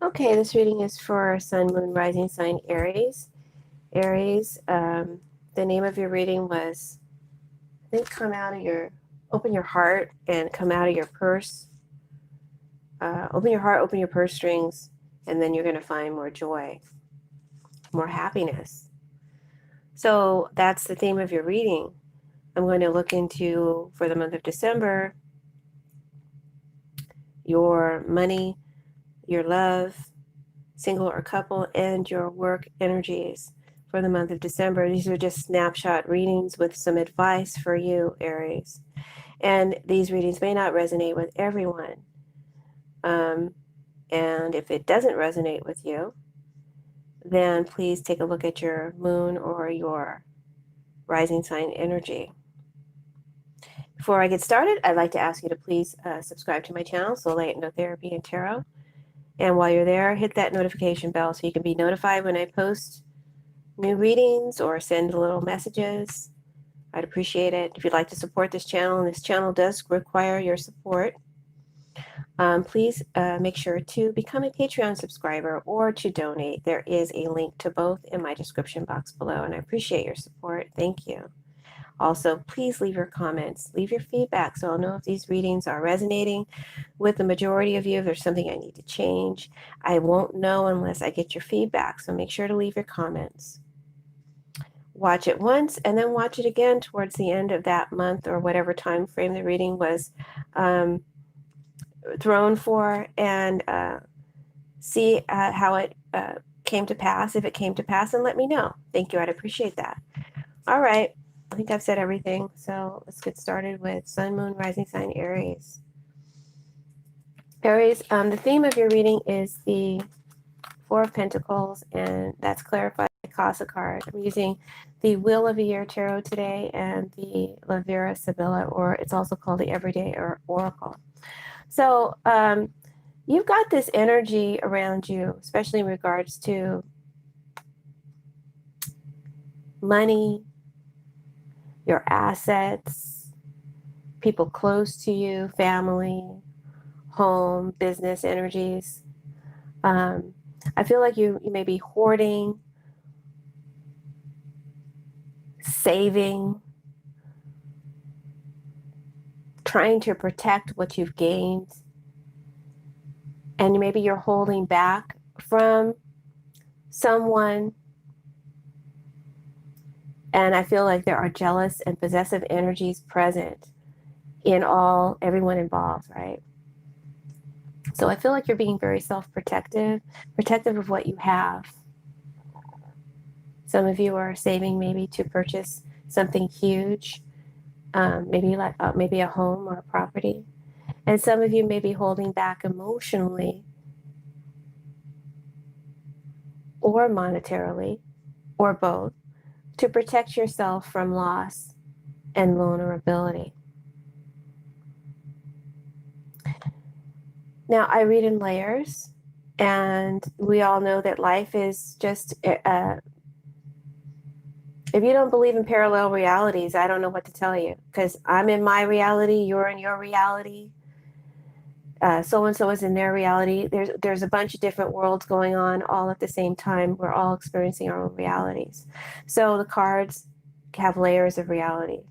Okay, this reading is for Sun, Moon, Rising sign Aries. Aries, the name of your reading was, I think, open your heart and come out of your purse. Open your heart, open your purse strings, and then you're going to find more joy, more happiness. So that's the theme of your reading. I'm going to look into, for the month of December, your money, your love, single or couple, and your work energies for the month of December. These are just snapshot readings with some advice for you, Aries. And these readings may not resonate with everyone. And if it doesn't resonate with you, then please take a look at your moon or your rising sign energy. Before I get started, I'd like to ask you to please subscribe to my channel, Soulight, Hypnotherapy, and Tarot. And while you're there, hit that notification bell so you can be notified when I post new readings or send little messages. I'd appreciate it. If you'd like to support this channel, and this channel does require your support, please make sure to become a Patreon subscriber or to donate. There is a link to both in my description box below, and I appreciate your support. Thank you. Also, please leave your comments, leave your feedback so I'll know if these readings are resonating with the majority of you. If there's something I need to change, I won't know unless I get your feedback, so make sure to leave your comments. Watch it once and then watch it again towards the end of that month or whatever time frame the reading was thrown for, and see how it came to pass, if it came to pass, and let me know. Thank you. I'd appreciate that. All right. I think I've said everything. So let's get started with Sun, Moon, Rising sign Aries. Aries, the theme of your reading is the Four of Pentacles, and that's clarified by Casa card. I'm using the Wheel of a Year Tarot today and the La Vera Sibilla, or it's also called the Everyday Oracle. So you've got this energy around you, especially in regards to money, your assets, people close to you, family, home, business energies. I feel like you may be hoarding, saving, trying to protect what you've gained. And maybe you're holding back from someone. And I feel like there are jealous and possessive energies present in everyone involved, right? So I feel like you're being very self-protective, protective of what you have. Some of you are saving maybe to purchase something huge, maybe a home or a property. And some of you may be holding back emotionally or monetarily or both to protect yourself from loss and vulnerability. Now, I read in layers, and we all know that life is just, if you don't believe in parallel realities, I don't know what to tell you, because I'm in my reality, you're in your reality, so-and-so is in their reality. There's a bunch of different worlds going on all at the same time. We're all experiencing our own realities. So the cards have layers of reality.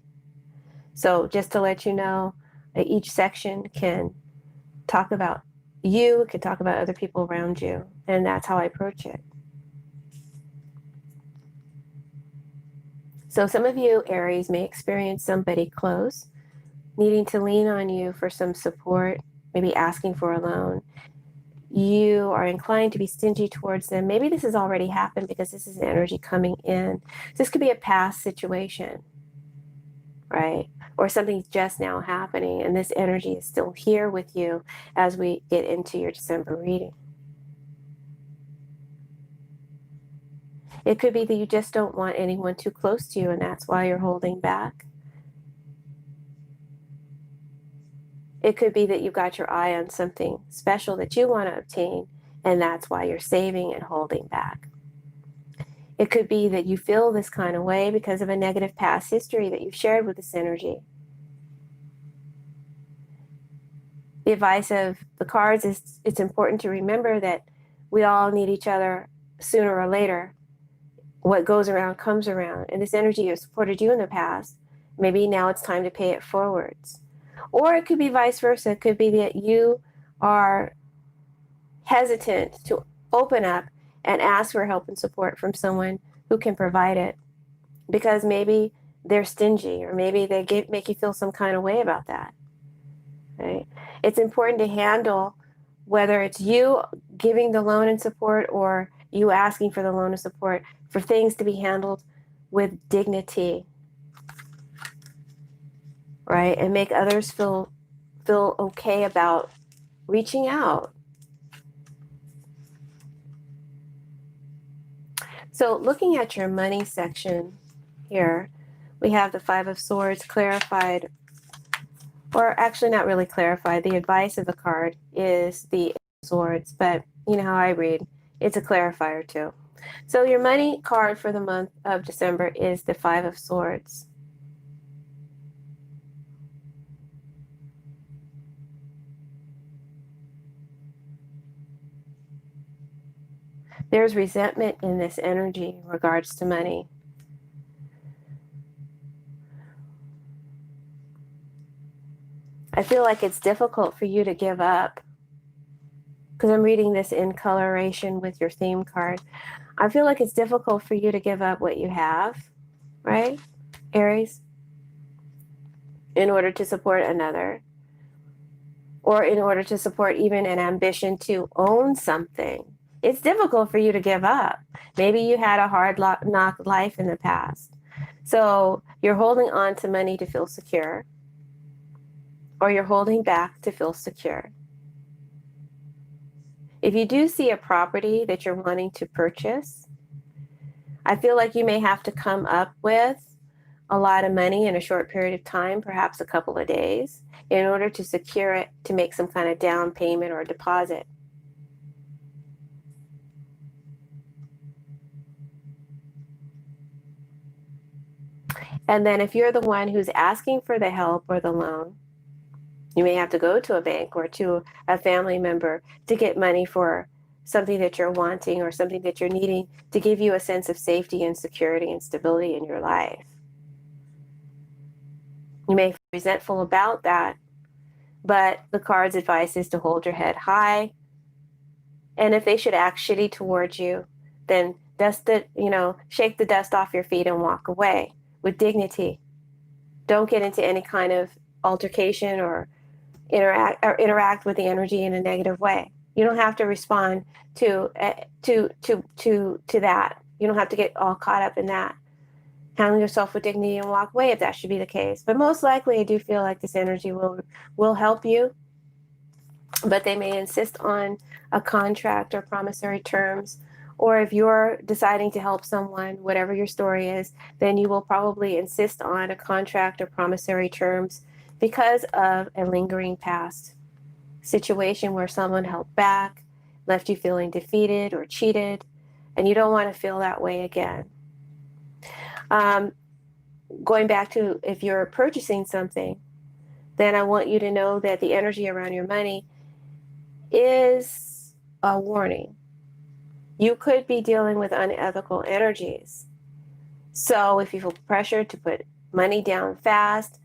So just to let you know, each section can talk about you, it can talk about other people around you, and that's how I approach it. So some of you, Aries, may experience somebody close needing to lean on you for some support, maybe asking for a loan. You are inclined to be stingy towards them. Maybe this has already happened because this is energy coming in. This could be a past situation, right? Or something's just now happening, and this energy is still here with you as we get into your December reading. It could be that you just don't want anyone too close to you, and that's why you're holding back. It could be that you've got your eye on something special that you want to obtain, and that's why you're saving and holding back. It could be that you feel this kind of way because of a negative past history that you've shared with this energy. The advice of the cards is it's important to remember that we all need each other sooner or later. What goes around comes around. And this energy has supported you in the past. Maybe now it's time to pay it forwards. Or it could be vice versa. It could be that you are hesitant to open up and ask for help and support from someone who can provide it because maybe they're stingy, or maybe they make you feel some kind of way about that. Right? It's important to handle whether it's you giving the loan and support or you asking for the loan and support, for things to be handled with dignity, right? And make others feel okay about reaching out. So looking at your money section here, we have the Five of Swords clarified, or actually not really clarified. The advice of the card is the Eight of Swords, but you know how I read, it's a clarifier too. So your money card for the month of December is the Five of Swords. There's resentment in this energy in regards to money. I feel like it's difficult for you to give up, because I'm reading this in coloration with your theme card. I feel like it's difficult for you to give up what you have, right, Aries, in order to support another, or in order to support even an ambition to own something. It's difficult for you to give up. Maybe you had a hard knock life in the past. So you're holding on to money to feel secure, or you're holding back to feel secure. If you do see a property that you're wanting to purchase, I feel like you may have to come up with a lot of money in a short period of time, perhaps a couple of days, in order to secure it, to make some kind of down payment or deposit. And then if you're the one who's asking for the help or the loan, you may have to go to a bank or to a family member to get money for something that you're wanting or something that you're needing to give you a sense of safety and security and stability in your life. You may feel resentful about that, but the card's advice is to hold your head high. And if they should act shitty towards you, then dust it, shake the dust off your feet and walk away with dignity. Don't get into any kind of altercation or interact with the energy in a negative way. You don't have to respond to that. You don't have to get all caught up in that. Handle yourself with dignity and walk away if that should be the case. But most likely, I do feel like this energy will help you. But they may insist on a contract or promissory terms. Or if you're deciding to help someone, whatever your story is, then you will probably insist on a contract or promissory terms because of a lingering past situation where someone held back, left you feeling defeated or cheated, and you don't want to feel that way again. Going back to if you're purchasing something, then I want you to know that the energy around your money is a warning. You could be dealing with unethical energies. So if you feel pressure to put money down fast,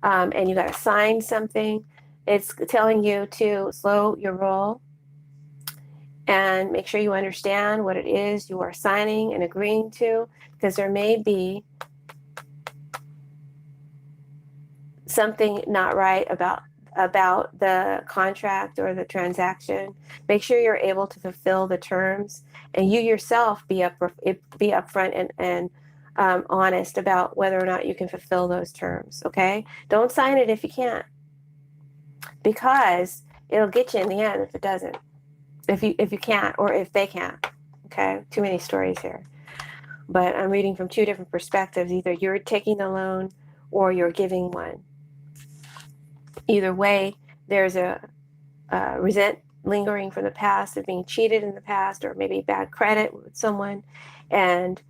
and you got to sign something, it's telling you to slow your roll and make sure you understand what it is you are signing and agreeing to, because there may be something not right about the contract or the transaction. Make sure you're able to fulfill the terms, and you yourself be upfront and honest about whether or not you can fulfill those terms. Okay, don't sign it if you can't, because it'll get you in the end if it doesn't. If you can't, or if they can't. Okay, too many stories here, but I'm reading from two different perspectives. Either you're taking the loan or you're giving one. Either way, there's a resent lingering from the past of being cheated in the past, or maybe bad credit with someone, and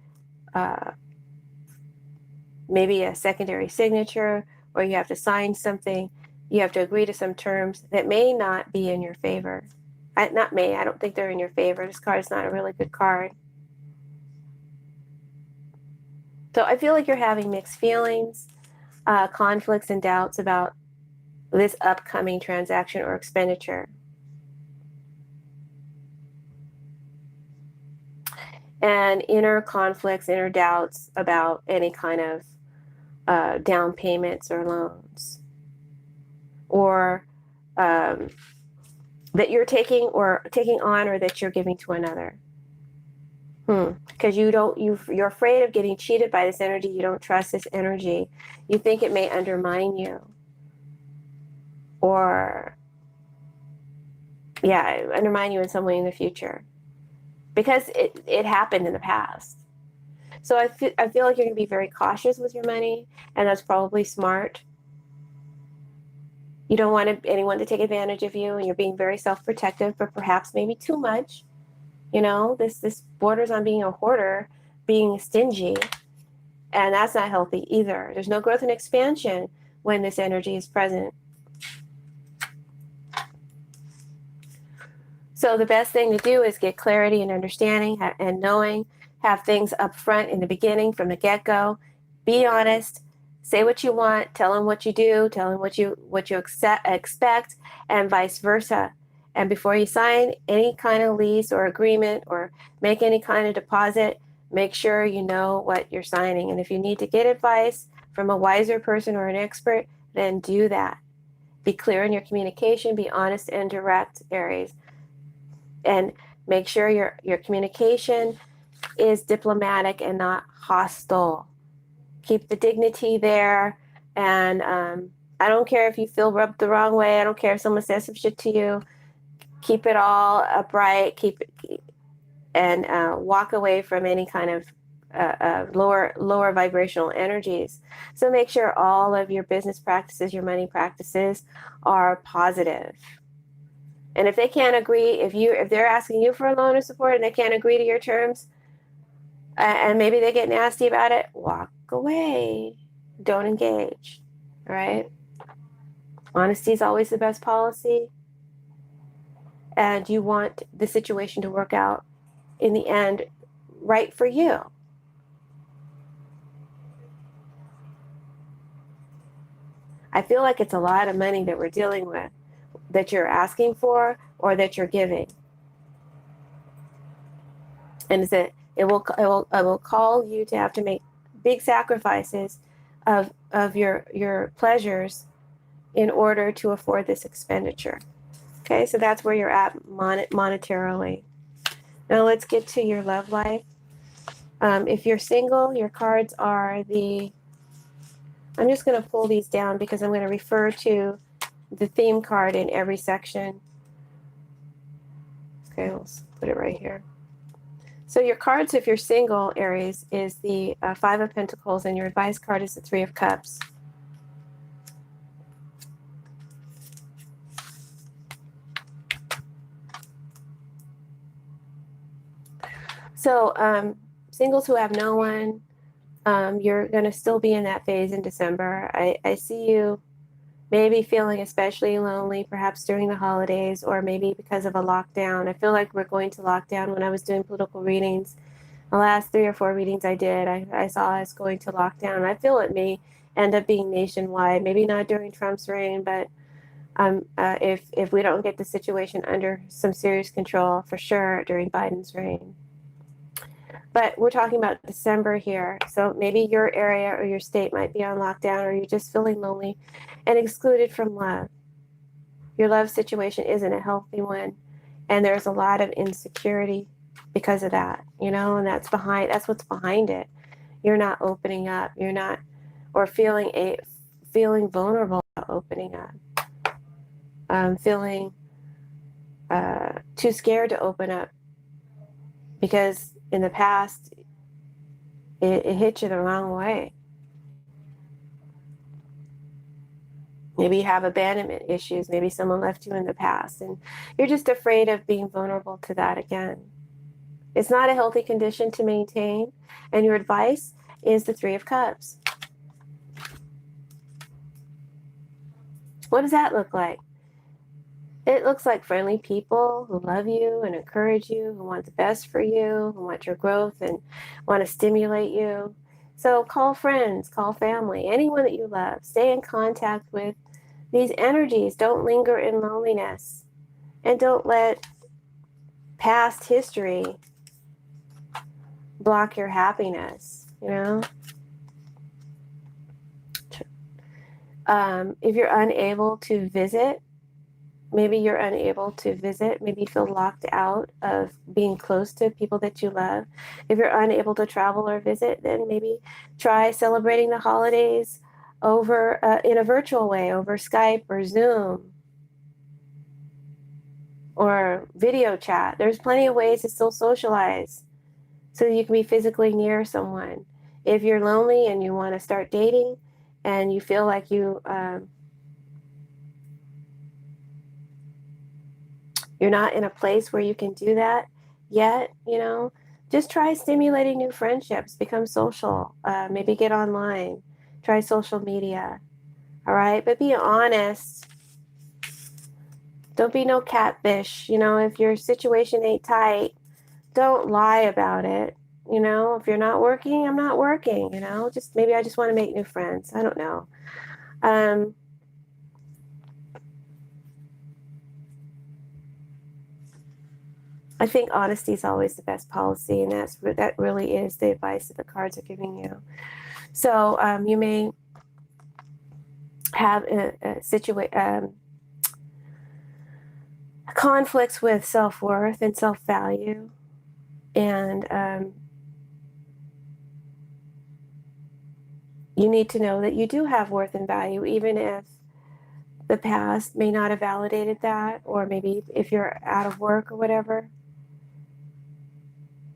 maybe a secondary signature, or you have to sign something. You have to agree to some terms that may not be in your favor. Not me. I don't think they're in your favor. This card is not a really good card. So I feel like you're having mixed feelings, conflicts and doubts about this upcoming transaction or expenditure. And inner conflicts, inner doubts about any kind of down payments or loans, or that you're taking on, or that you're giving to another. Because you're afraid of getting cheated by this energy. You don't trust this energy. You think it may undermine you, or undermine you in some way in the future, because it happened in the past. So I feel like you're going to be very cautious with your money, and that's probably smart. You don't want anyone to take advantage of you, and you're being very self-protective, but perhaps maybe too much. This borders on being a hoarder, being stingy, and that's not healthy either. There's no growth and expansion when this energy is present. So the best thing to do is get clarity and understanding and knowing, have things up front in the beginning from the get-go. Be honest, say what you want, tell them what you do, tell them what you expect, and vice versa. And before you sign any kind of lease or agreement or make any kind of deposit, make sure you know what you're signing. And if you need to get advice from a wiser person or an expert, then do that. Be clear in your communication, be honest and direct, Aries. And make sure your communication is diplomatic and not hostile. Keep the dignity there. And I don't care if you feel rubbed the wrong way. I don't care if someone says some shit to you. Keep it all upright. And walk away from any kind of lower vibrational energies. So make sure all of your business practices, your money practices are positive. And if they can't agree, if they're asking you for a loan or support and they can't agree to your terms, and maybe they get nasty about it, walk away. Don't engage. All right? Honesty is always the best policy. And you want the situation to work out in the end right for you. I feel like it's a lot of money that we're dealing with, that you're asking for or that you're giving. And it will call you to have to make big sacrifices of your pleasures in order to afford this expenditure. Okay, so that's where you're at monetarily. Now let's get to your love life. If you're single, your cards are I'm just going to pull these down because I'm going to refer to the theme card in every section. Okay, let's put it right here. So your cards, if you're single, Aries, is the Five of Pentacles, and your advice card is the Three of Cups. So singles who have no one, you're going to still be in that phase in December. I see you maybe feeling especially lonely, perhaps during the holidays, or maybe because of a lockdown. I feel like we're going to lockdown. When I was doing political readings, the last 3 or 4 readings I did, I saw us going to lockdown. I feel it may end up being nationwide, maybe not during Trump's reign, but if we don't get the situation under some serious control, for sure during Biden's reign. But we're talking about December here. So maybe your area or your state might be on lockdown, or you're just feeling lonely and excluded from love. Your love situation isn't a healthy one. And there's a lot of insecurity because of that, and that's what's behind it. You're not opening up. You're not, or feeling vulnerable about opening up. Feeling too scared to open up because in the past, it hit you the wrong way. Maybe you have abandonment issues. Maybe someone left you in the past, and you're just afraid of being vulnerable to that again. It's not a healthy condition to maintain, and your advice is the Three of Cups. What does that look like? It looks like friendly people who love you and encourage you, who want the best for you, who want your growth and want to stimulate you. So call friends, call family, anyone that you love. Stay in contact with these energies. Don't linger in loneliness. And don't let past history block your happiness, you know? If you're unable to visit, maybe you're unable to visit, maybe you feel locked out of being close to people that you love. If you're unable to travel or visit, then maybe try celebrating the holidays over in a virtual way, over Skype or Zoom or video chat. There's plenty of ways to still socialize so you can be physically near someone. If you're lonely and you want to start dating and you feel like you're not in a place where you can do that yet, you know, just try stimulating new friendships, become social, maybe get online, try social media. All right. But be honest. Don't be no catfish. You know, if your situation ain't tight, don't lie about it. You know, if you're not working, I'm not working, you know, just maybe I just want to make new friends. I don't know. Um, I think honesty is always the best policy, and that really is the advice that the cards are giving you. So you may have conflicts with self-worth and self-value, and you need to know that you do have worth and value, even if the past may not have validated that, or maybe if you're out of work or whatever.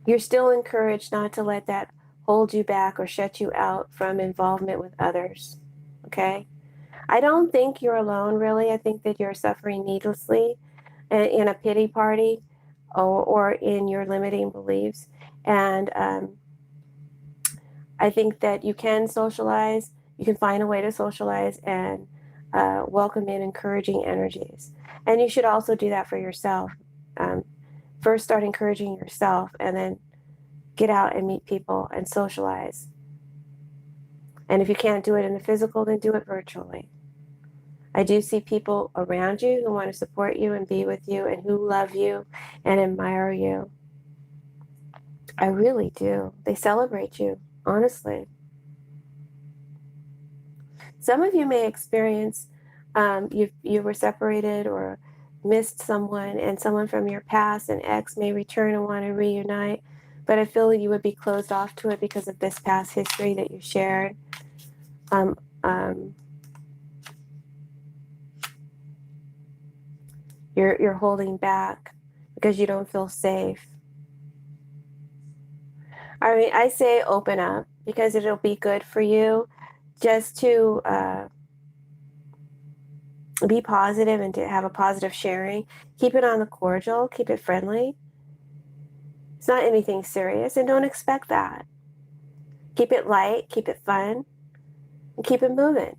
You're still encouraged not to let that hold you back or shut you out from involvement with others. Okay? I don't think you're alone, really. I think that you're suffering needlessly in a pity party or in your limiting beliefs. And I think that you can socialize, you can find a way to socialize and welcome in encouraging energies. And you should also do that for yourself. Um, First, start encouraging yourself and then get out and meet people and socialize. And if you can't do it in the physical, then do it virtually. I do see people around you who want to support you and be with you and who love you and admire you. I really do. They celebrate you, honestly. Some of you may experience you were separated or missed someone, and someone from your past, an ex, may return and want to reunite. But I feel you would be closed off to it because of this past history that you shared. Um, um, you're holding back because you don't feel safe. I mean, I say open up because it'll be good for you just to be positive and to have a positive sharing. Keep it on the cordial, keep it friendly. It's not anything serious, and don't expect that. Keep it light, keep it fun, and keep it moving,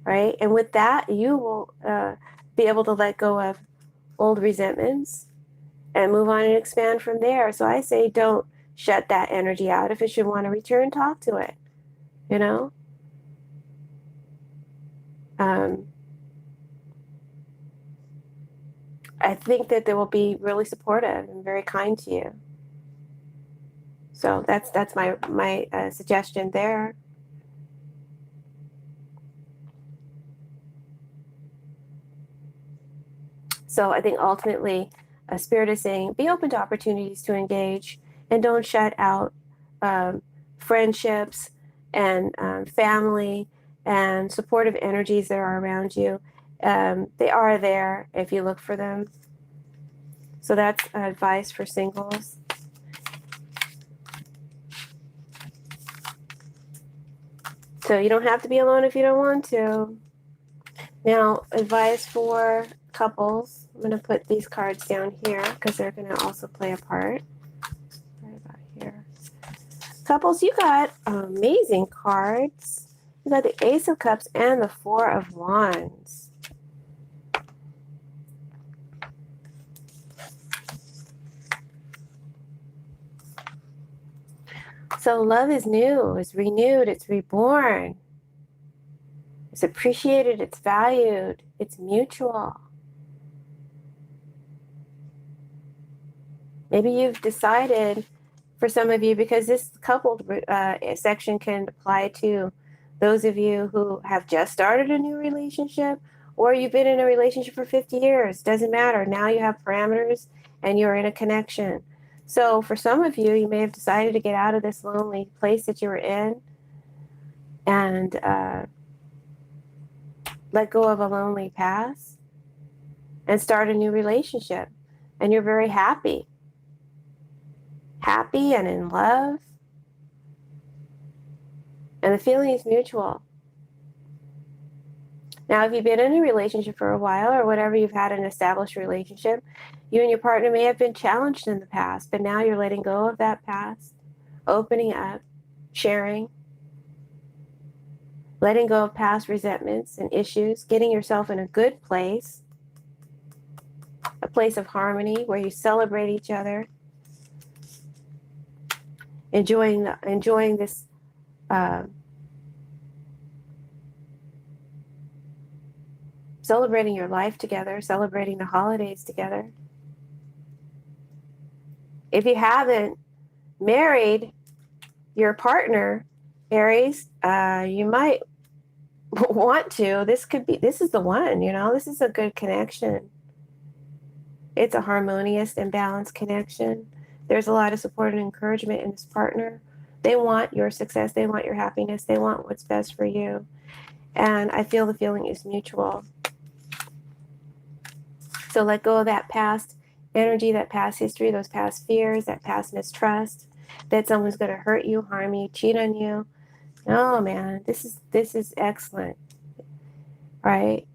right? And with that, you will be able to let go of old resentments and move on and expand from there. So I say don't shut that energy out. If it should want to return, talk to it, you know? Um, I think that they will be really supportive and very kind to you. So that's my suggestion there. So I think ultimately, Spirit is saying be open to opportunities to engage and don't shut out um, friendships and family and supportive energies that are around you. They are there if you look for them. So that's advice for singles. So you don't have to be alone if you don't want to. Now, advice for couples. I'm going to put these cards down here because they're going to also play a part. Right about here. Couples, you got amazing cards. You got the Ace of Cups and the Four of Wands. So love is new, it's renewed, it's reborn. It's appreciated, it's valued, it's mutual. Maybe you've decided, for some of you, because this coupled section can apply to those of you who have just started a new relationship, or you've been in a relationship for 50 years. Doesn't matter. Now you have parameters and you're in a connection. So for some of you, you may have decided to get out of this lonely place that you were in and let go of a lonely past and start a new relationship. And you're very happy and in love. And the feeling is mutual. Now, if you've been in a relationship for a while or whatever, you've had an established relationship, you and your partner may have been challenged in the past, but now you're letting go of that past, opening up, sharing, letting go of past resentments and issues, getting yourself in a good place, a place of harmony where you celebrate each other, enjoying this celebrating your life together, celebrating the holidays together. If you haven't married your partner, Aries, you might want to. This is the one, this is a good connection. It's a harmonious and balanced connection. There's a lot of support and encouragement in this partner. They want your success. They want your happiness. They want what's best for you. And I feel the feeling is mutual. So let go of that past energy, that past history, those past fears, that past mistrust, that someone's going to hurt you, harm you, cheat on you. No, man, this is excellent, right?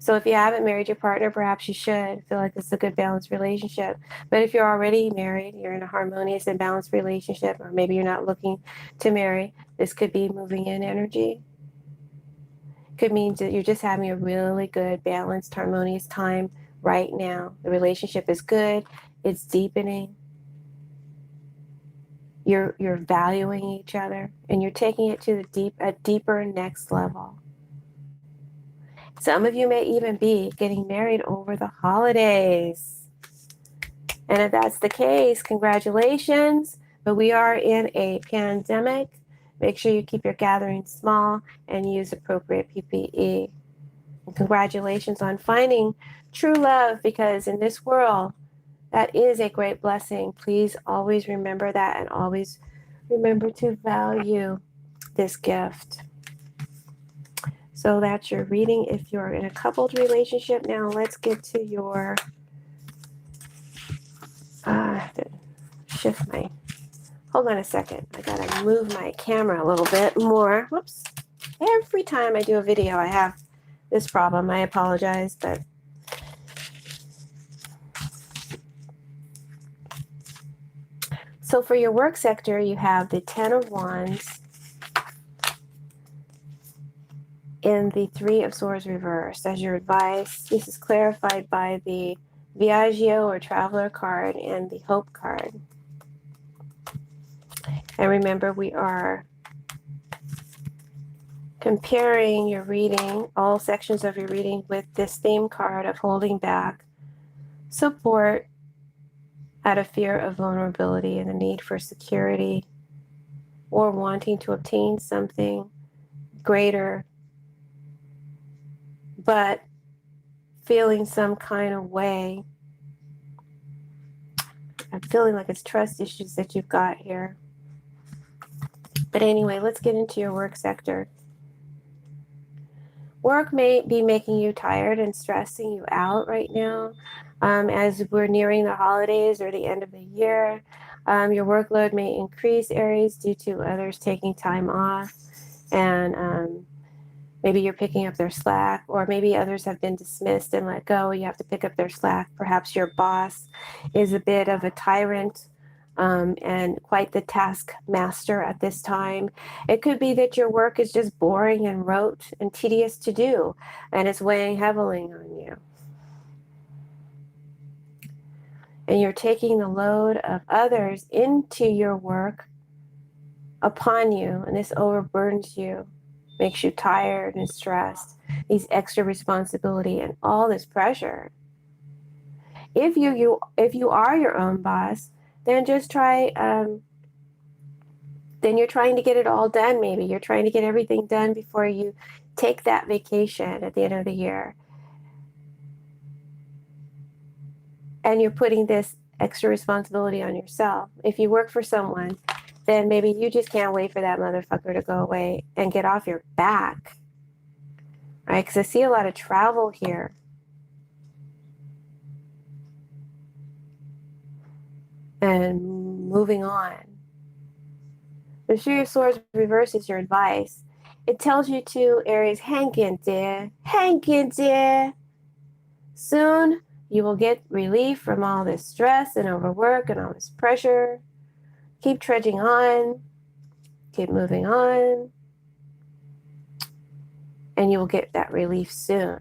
So if you haven't married your partner, perhaps you should feel like this is a good balanced relationship. But if you're already married, you're in a harmonious and balanced relationship, or maybe you're not looking to marry, this could be moving in energy. Could mean that you're just having a really good, balanced, harmonious time right now. The relationship is good. It's deepening. You're valuing each other, and you're taking it to a deeper next level. Some of you may even be getting married over the holidays. And if that's the case, congratulations. But we are in a pandemic. Make sure you keep your gatherings small and use appropriate PPE. And congratulations on finding true love, because in this world, that is a great blessing. Please always remember that, and always remember to value this gift. So that's your reading if you're in a coupled relationship. Now let's get to your, I have to shift my, hold on a second. I gotta move my camera a little bit more. Whoops. Every time I do a video, I have this problem. I apologize, but so for your work sector, you have the Ten of Wands in the Three of Swords reversed. As your advice, this is clarified by the Viaggio or Traveler card and the Hope card. And remember, we are comparing your reading, all sections of your reading, with this theme card of holding back, support out of fear of vulnerability and the need for security, or wanting to obtain something greater, but feeling some kind of way. I'm feeling like it's trust issues that you've got here. But anyway, let's get into your work sector. Work may be making you tired and stressing you out right now. As we're nearing the holidays or the end of the year, your workload may increase, Aries, due to others taking time off, and maybe you're picking up their slack, or maybe others have been dismissed and let go. You have to pick up their slack. Perhaps your boss is a bit of a tyrant, and quite the taskmaster at this time. It could be that your work is just boring and rote and tedious to do, and it's weighing heavily on you. And you're taking the load of others into your work upon you, and this overburdens you, makes you tired and stressed, these extra responsibility and all this pressure. If you are your own boss, then just try. Then you're trying to get it all done. Maybe you're trying to get everything done before you take that vacation at the end of the year, and you're putting this extra responsibility on yourself. If you work for someone, then maybe you just can't wait for that motherfucker to go away and get off your back, right? Because I see a lot of travel here. And moving on. The Three of Swords reverses your advice. It tells you to, Aries, hang in there. Hang in there. Soon you will get relief from all this stress and overwork and all this pressure. Keep trudging on. Keep moving on. And you will get that relief soon.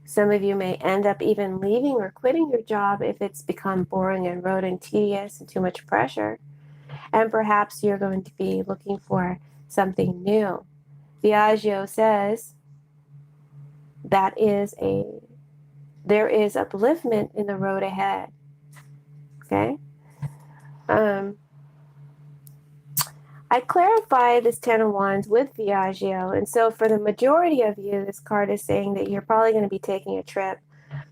Some of you may end up even leaving or quitting your job if it's become boring and rote and tedious and too much pressure. And perhaps you're going to be looking for something new. Viaggio says there is upliftment in the road ahead. Okay? I clarify this Ten of Wands with Viaggio. And so for the majority of you, this card is saying that you're probably going to be taking a trip,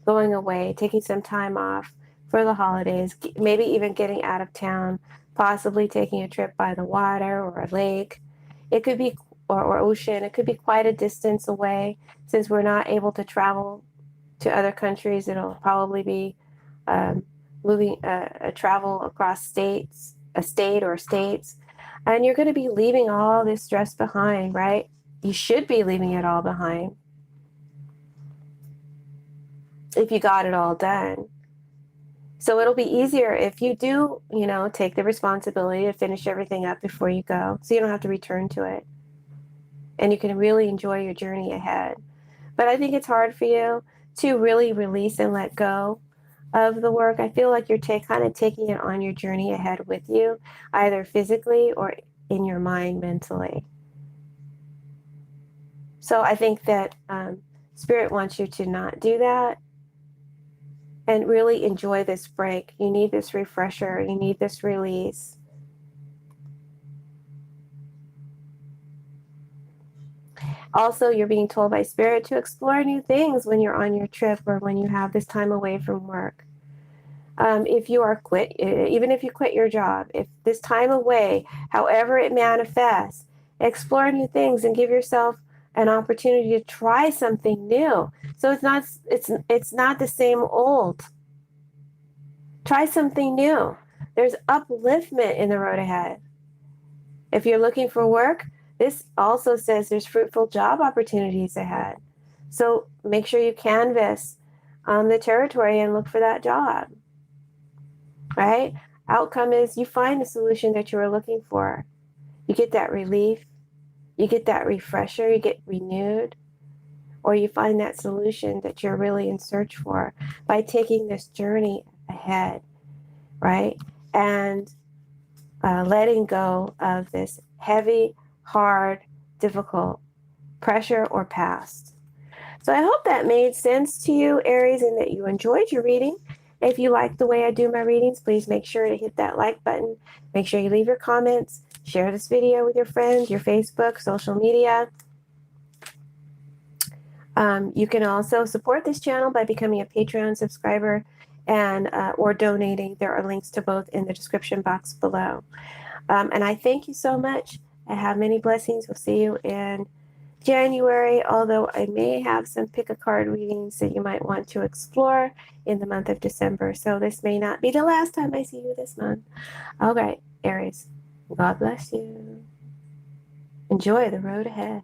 going away, taking some time off for the holidays, maybe even getting out of town, possibly taking a trip by the water or a lake. It could be, or ocean. It could be quite a distance away. Since we're not able to travel to other countries, it'll probably be moving a travel across states, a state or states. And you're going to be leaving all this stress behind, right? You should be leaving it all behind if you got it all done. So it'll be easier if you do, take the responsibility to finish everything up before you go, so you don't have to return to it. And you can really enjoy your journey ahead. But I think it's hard for you to really release and let go of the work. I feel like you're kind of taking it on your journey ahead with you, either physically or in your mind mentally. So I think that Spirit wants you to not do that and really enjoy this break. You need this refresher. You need this release. Also, you're being told by Spirit to explore new things when you're on your trip or when you have this time away from work. If you are even if you quit your job, if this time away, however it manifests, explore new things and give yourself an opportunity to try something new. So it's not the same old. Try something new. There's upliftment in the road ahead. If you're looking for work, this also says there's fruitful job opportunities ahead. So make sure you canvass the territory and look for that job. Right? Outcome is you find the solution that you were looking for. You get that relief. You get that refresher. You get renewed. Or you find that solution that you're really in search for by taking this journey ahead, right? And letting go of this heavy, hard, difficult pressure or past. So I hope that made sense to you, Aries, and that you enjoyed your reading. If you like the way I do my readings, please make sure to hit that like button. Make sure you leave your comments. Share this video with your friends, your Facebook, social media. You can also support this channel by becoming a Patreon subscriber and or donating. There are links to both in the description box below. And I thank you so much. I have many blessings. We'll see you in January, although I may have some pick a card readings that you might want to explore in the month of December. So this may not be the last time I see you this month. All right, Aries, God bless you. Enjoy the road ahead.